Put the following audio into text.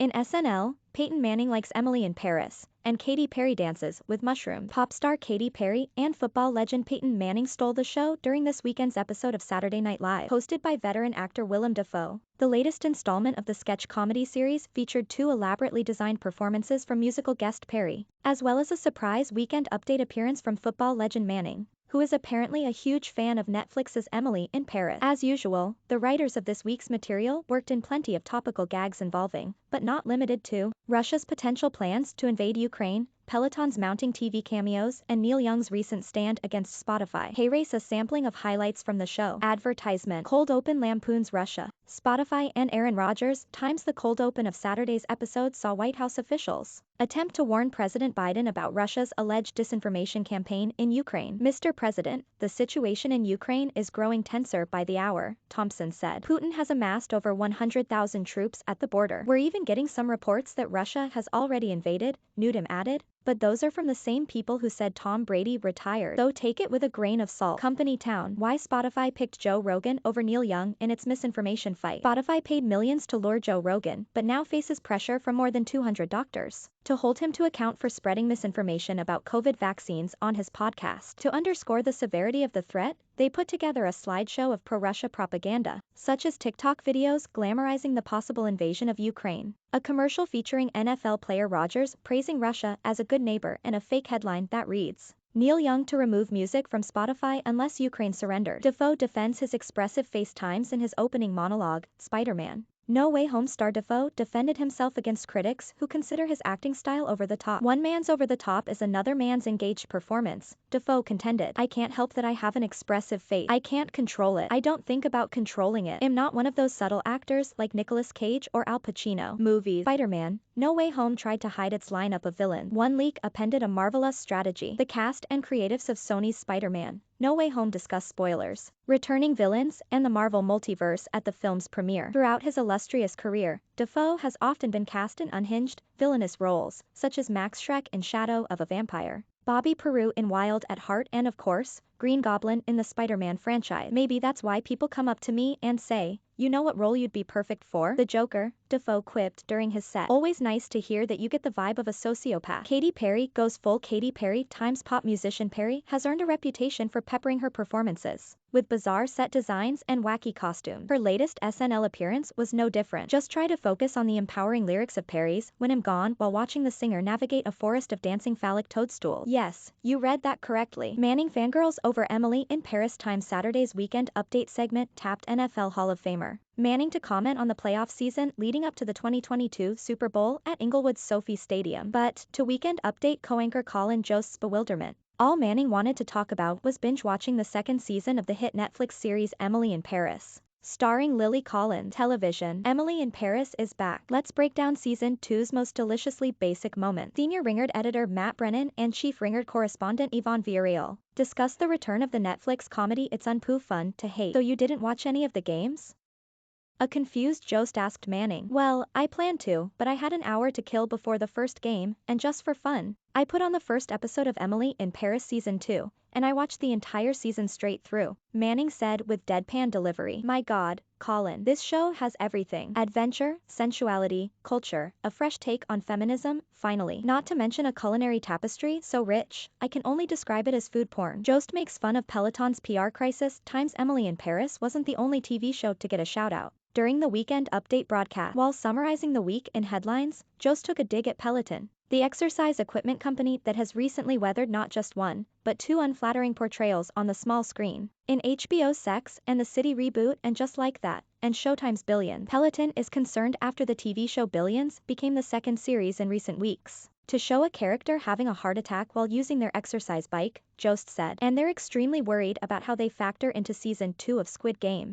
In SNL, Peyton Manning likes Emily in Paris, and Katy Perry dances with mushrooms. Pop star Katy Perry and football legend Peyton Manning stole the show during this weekend's episode of Saturday Night Live, hosted by veteran actor Willem Dafoe. The latest installment of the sketch comedy series featured 2 elaborately designed performances from musical guest Perry, as well as a surprise Weekend Update appearance from football legend Manning, who is apparently a huge fan of Netflix's Emily in Paris. As usual, the writers of this week's material worked in plenty of topical gags involving, but not limited to, Russia's potential plans to invade Ukraine, Peloton's mounting TV cameos, and Neil Young's recent stand against Spotify. Hey-race a sampling of highlights from the show. Advertisement Cold Open lampoons Russia, Spotify and Aaron Rodgers. Times the cold open of Saturday's episode saw White House officials attempt to warn President Biden about Russia's alleged disinformation campaign in Ukraine. Mr. President, the situation in Ukraine is growing tenser by the hour, Thompson said. Putin has amassed over 100,000 troops at the border. We're even getting some reports that Russia has already invaded, Newdom added. But those are from the same people who said Tom Brady retired. So take it with a grain of salt. Company Town. Why Spotify picked Joe Rogan over Neil Young in its misinformation fight. Spotify paid millions to lure Joe Rogan, but now faces pressure from more than 200 doctors to hold him to account for spreading misinformation about COVID vaccines on his podcast. To underscore the severity of the threat, they put together a slideshow of pro-Russia propaganda, such as TikTok videos glamorizing the possible invasion of Ukraine, a commercial featuring NFL player Rodgers praising Russia as a good neighbor, and a fake headline that reads, Neil Young to remove music from Spotify unless Ukraine surrendered. Dafoe defends his expressive FaceTimes in his opening monologue, Spider-Man No Way Home star Dafoe defended himself against critics who consider his acting style over the top. One man's over the top is another man's engaged performance, Dafoe contended. I can't help that I have an expressive face. I can't control it. I don't think about controlling it. I'm not one of those subtle actors like Nicolas Cage or Al Pacino. Movies. Spider-Man No Way Home tried to hide its lineup of villains. One leak appended a Marvel-ous strategy. The cast and creatives of Sony's Spider-Man No Way Home discuss spoilers, returning villains, and the Marvel multiverse at the film's premiere. Throughout his illustrious career, Dafoe has often been cast in unhinged, villainous roles, such as Max Schreck in Shadow of a Vampire, Bobby Peru in Wild at Heart, and of course, Green Goblin in the Spider-Man franchise. Maybe that's why people come up to me and say, you know what role you'd be perfect for? The Joker, Dafoe quipped during his set. Always nice to hear that you get the vibe of a sociopath. Katy Perry goes full. Katy Perry times pop musician Perry has earned a reputation for peppering her performances with bizarre set designs and wacky costumes. Her latest SNL appearance was no different. Just try to focus on the empowering lyrics of Perry's When I'm Gone while watching the singer navigate a forest of dancing phallic toadstools. Yes, you read that correctly. Manning fangirls over Emily in Paris. Times Saturday's Weekend Update segment tapped NFL Hall of Famer Manning to comment on the playoff season leading up to the 2022 Super Bowl at Inglewood's SoFi Stadium. But, to Weekend Update co-anchor Colin Jost's bewilderment, all Manning wanted to talk about was binge-watching the second season of the hit Netflix series Emily in Paris, starring Lily Collins. Television. Emily in Paris is back. Let's break down Season 2's most deliciously basic moments. Senior Ringard editor Matt Brennan and Chief Ringard correspondent Yvonne Villarreal discuss the return of the Netflix comedy It's Unpoo Fun to Hate. So you didn't watch any of the games? A confused Jost asked Manning. Well, I planned to, but I had an hour to kill before the first game, and just for fun, I put on the first episode of Emily in Paris Season 2, and I watched the entire season straight through, Manning said with deadpan delivery. My God, Colin, this show has everything. Adventure, sensuality, culture, a fresh take on feminism, finally. Not to mention a culinary tapestry so rich, I can only describe it as food porn. Jost makes fun of Peloton's PR crisis. Times Emily in Paris wasn't the only TV show to get a shout-out during the Weekend Update broadcast. While summarizing the week in headlines, Jost took a dig at Peloton, the exercise equipment company that has recently weathered not just one, but 2 unflattering portrayals on the small screen, in HBO's Sex and the City reboot and Just Like That, and Showtime's Billions. Peloton is concerned after the TV show Billions became the second series in recent weeks to show a character having a heart attack while using their exercise bike, Jost said, and they're extremely worried about how they factor into Season 2 of Squid Game.